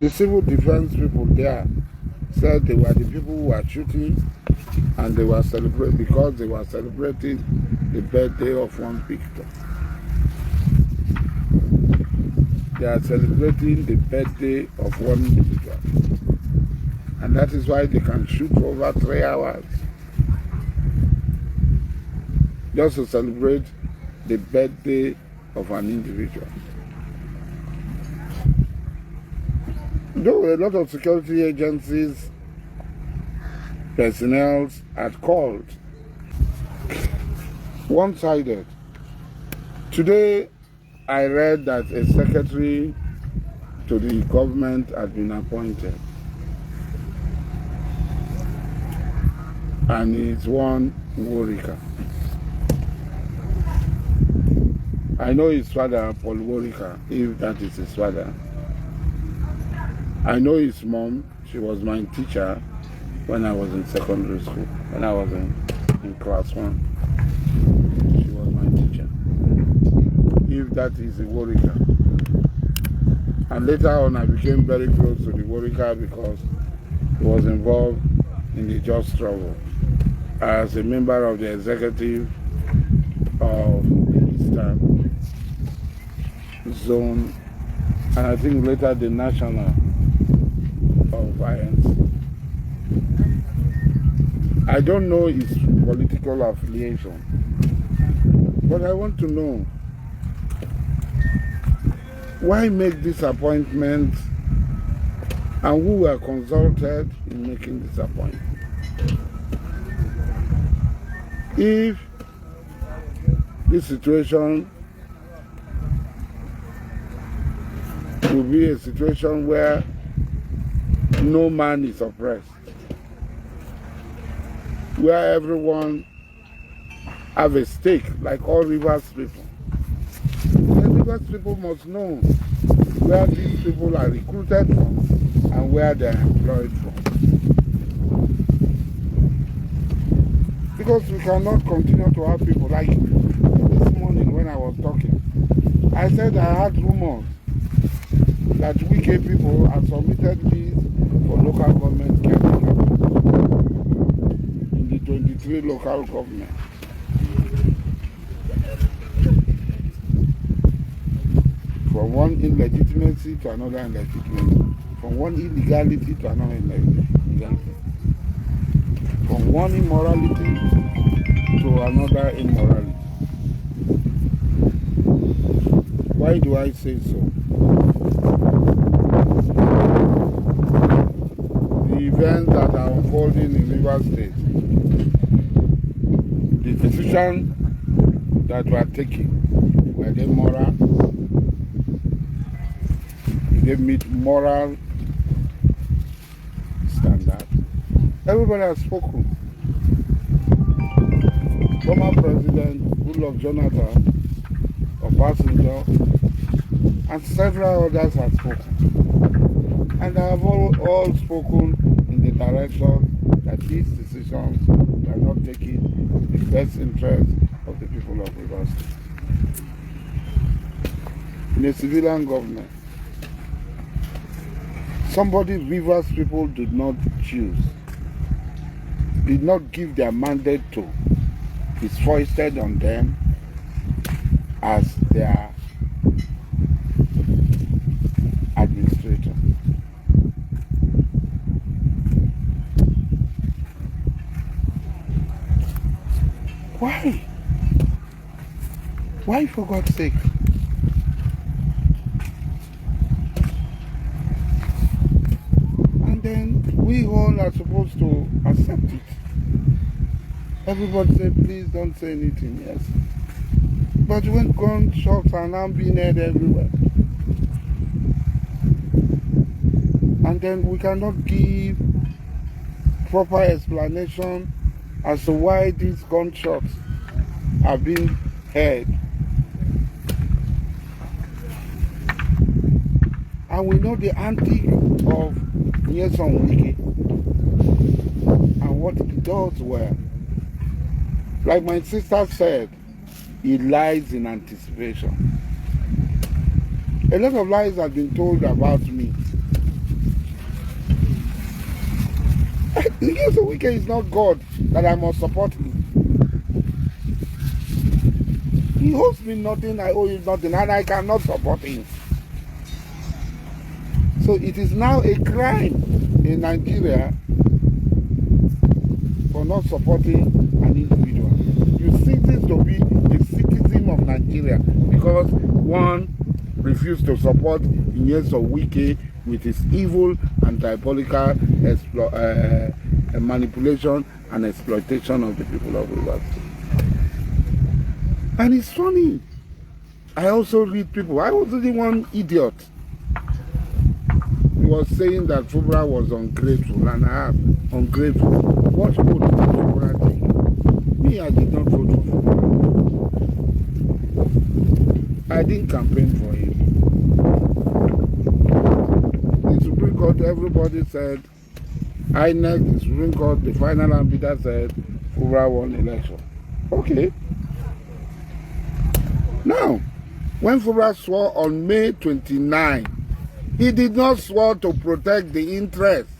The civil defense people there said they were the people who were shooting, and they were celebrating because they were celebrating the birthday of one victim. They are celebrating the birthday of one individual. And that is why they can shoot for over 3 hours just to celebrate the birthday of an individual. Though a lot of security agencies personnel had called, one-sided. Today, I read that a secretary to the government had been appointed. And it's one Worika. I know his father, Paul Worika, if that is his father. I know his mom. She was my teacher when I was in secondary school, when I was in class 1. She was my teacher. If that is a Worika. And later on I became very close to the Worika because he was involved in the H0t struggle as a member of the executive of the Eastern Zone, and I think later the national of INC. I don't know his political affiliation, but I want to know why make this appointment and who were consulted in making this appointment. If this situation will be a situation where no man is oppressed, where everyone have a stake, like all Rivers people. The Rivers people must know where these people are recruited from and where they are employed from. Because we cannot continue to have people like this morning when I was talking. I said I had rumors that Wike people have submitted bids for local government caretaker in the 23 local government. From one illegitimacy to another illegitimacy. From one illegality to another illegality. From one immorality to another immorality. Why do I say so? The events that are unfolding in Rivers State, the decisions that were taken, were they moral? Did they meet moral standards? Everybody has spoken. Former President Bl0w Jonathan of Passenger and several others have spoken. And they have all spoken in the direction that these decisions are not taking the best interest of the people of Rivers State. In a civilian government, somebody Rivers people did not choose, did not give their mandate to, is foisted on them as their administrator. Why? Why, for God's sake? And then we all are supposed to accept it. Everybody say, please don't say anything, yes. But when gunshots are now being heard everywhere, and then we cannot give proper explanation as to why these gunshots are being heard. And we know the antic of Wike and what it does well. Like my sister said, it lies in anticipation. A lot of lies have been told about me Yes, Wike is not God that I must support him. He owes me nothing, I owe him nothing, and I cannot support him. So it is now a crime in Nigeria for not supporting an individual. You cease to be a citizen of Nigeria because one refused to support Wike with his evil and diabolical manipulation and exploitation of the people of Rivers State. And it's funny. I also read people. I was the one idiot. He was saying that Fubra was ungrateful, and I have ungrateful. What vote did Fubra take? Me, I did not vote for Fubra. I didn't campaign for him. The Supreme Court, everybody said, INEC, the Supreme Court, the final arbiter said, Fubra won election. Okay. Now, when Fubra swore on May 29, he did not swear to protect the interests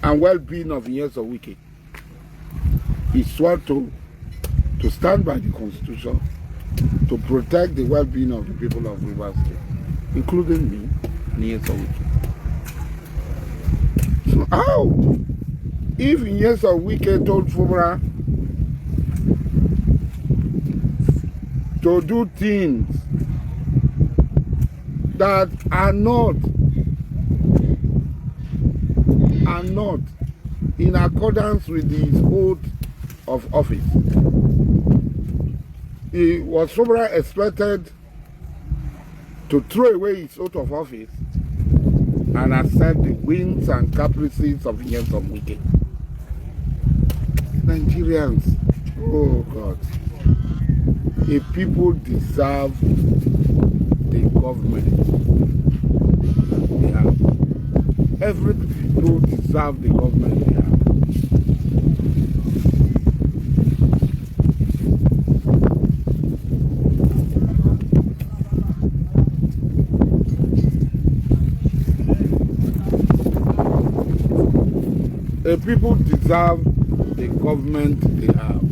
and well-being of Wike. He swore to stand by the Constitution, to protect the well-being of the people of Rivers State, including me and Wike. So how? If Wike told Fubra to do things that are not in accordance with his oath of office, he was Fubra expected to throw away his oath of office and accept the whims and caprices of Wike. Nigerians, oh God, a people deserve the government they have. Every people deserve the government they have. The people deserve the government they have.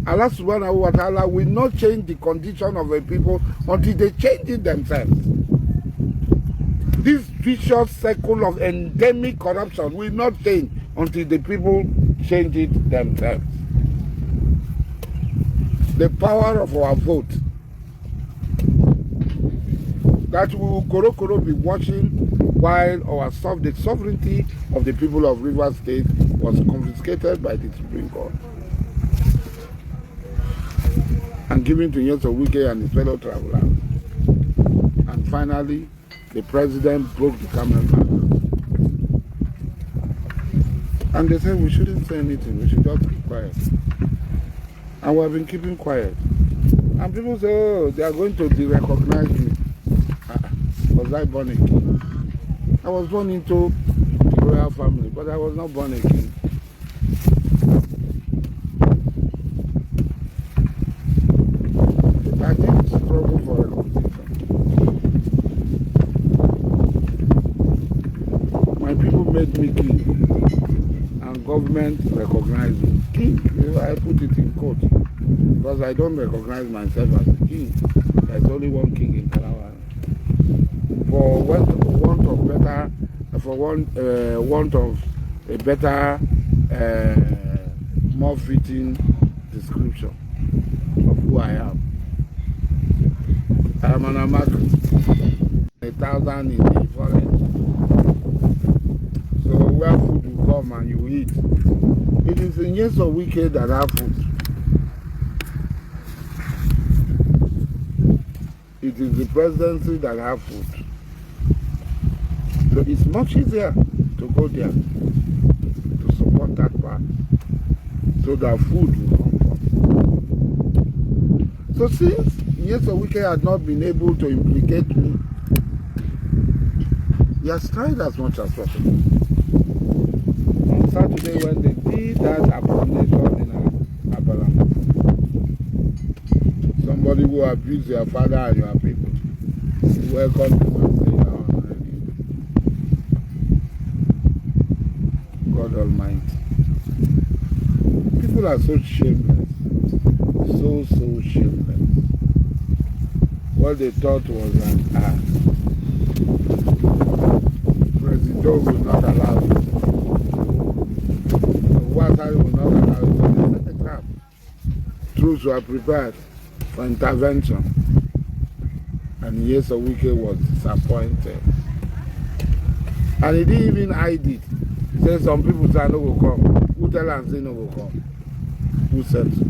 Allah subhanahu wa ta'ala will not change the condition of a people until they change it themselves. This vicious cycle of endemic corruption will not change until the people change it themselves. The power of our vote, that we will koro be watching while the sovereignty of the people of Rivers State was confiscated by the Supreme Court and given to Wike and his fellow travelers. And finally, the president broke the camel back. And they said we shouldn't say anything, we should just keep quiet. And we have been keeping quiet. And people say, oh, they are going to de-recognize me. Was I born a king? I was born into the royal family, but I was not born a king. I didn't struggle for recognition. My people made me king, and government recognized me. King, I put it in quotes, because I don't recognize myself as a king. There's only one king in Kalawa. For want of a better, more fitting description of who I am. I am an Amaka, 1,000 in the forest. So where food will come and you eat. It is in Wike that have food. It is the presidency that have food. So it's much easier to go there to support that part so that food will come from. So since Wike had not been able to implicate me, he has tried as much as possible. On Saturday when they did that abomination in Abalam, somebody who abused your father and your people, welcome to my are so shameless. So shameless. What they thought was that President will not allow it. Asari will not allow it. So they set a trap. Troops were prepared for intervention. And Wike was disappointed. And he didn't even hide it. He said some people say no will come. Who tell and say no will come? Who said so?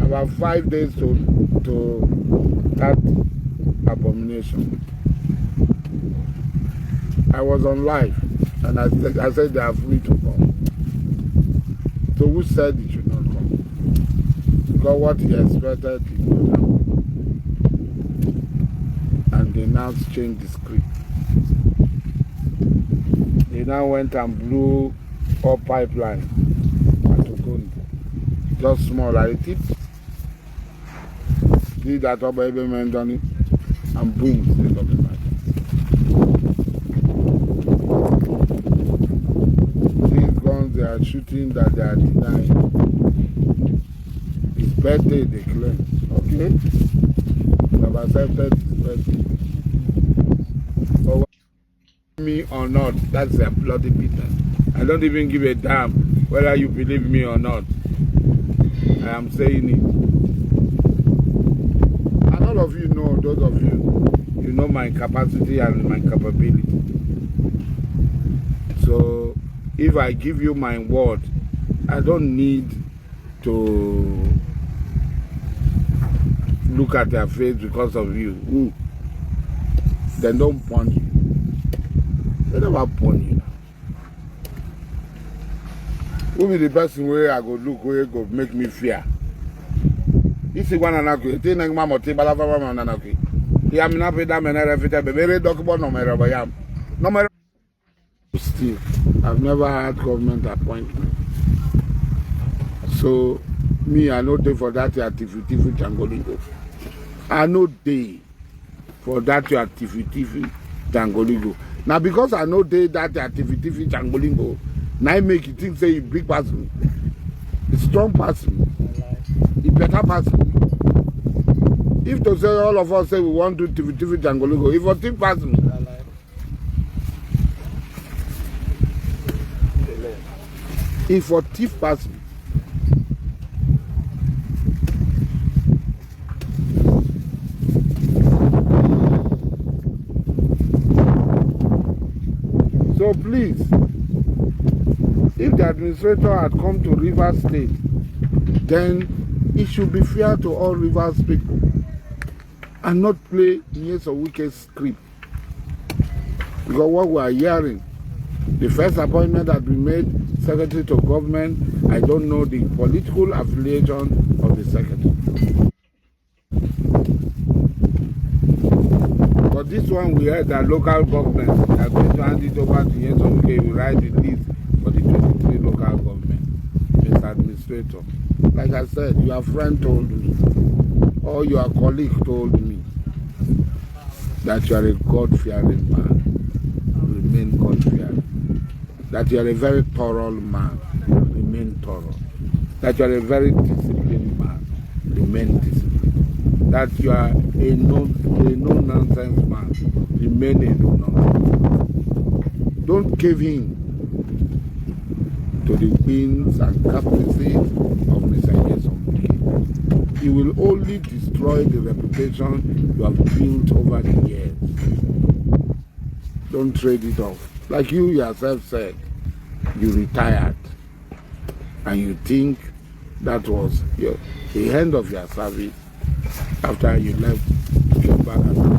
About 5 days to that abomination. I was on live and I said they are free to come. So who said it should not come? Because what he expected did not happen. And they now changed the script. They now went and blew up pipeline at Okoni. Just small like a tip. Did that up every man done it and boom, they got the matter. These guns they are shooting that they are denying. His birthday they claim. Okay. They have accepted his birthday. But me or not, that's their bloody business. I don't even give a damn whether you believe me or not. I am saying it. And all of you know, those of you, you know my capacity and my capability. So if I give you my word, I don't need to look at their face because of you. Ooh. They don't punish you. They never punish you. Who be the person where I go look where go make me fear? This is one another. This is my mother. Balava man another. He am not paying that man every time. Very document no matter what I am. No matter. Still, I've never had government appointment. So me, I know day for that activity Jangolingo. I know day for that activity Jangolingo. Now because I know day that activity Jangolingo. Now I make you think say you big person, a strong person, a better person. If to say all of us say we want to do TV Jangoligo, if a thief person, if a thief person, so please. If the administrator had come to Rivers State, then it should be fair to all Rivers people and not play Wike's script. Because what we are hearing, the first appointment that we made, secretary to government, I don't know the political affiliation of the secretary. But this one we heard that local government are going to hand it over to Wike, we write the list for the 23 local government, Mr. Administrator. Like I said, your friend told me, or your colleague told me, that you are a God-fearing man. Remain God-fearing. That you are a very thorough man. Remain thorough. That you are a very disciplined man. Remain disciplined. That you are a no-nonsense man. Remain a no-nonsense. Don't give in to the whims and caprices of Mr. H0t. He will only destroy the reputation you have built over the years. Don't trade it off. Like you yourself said, you retired and you think that was the end of your service after you left, came back and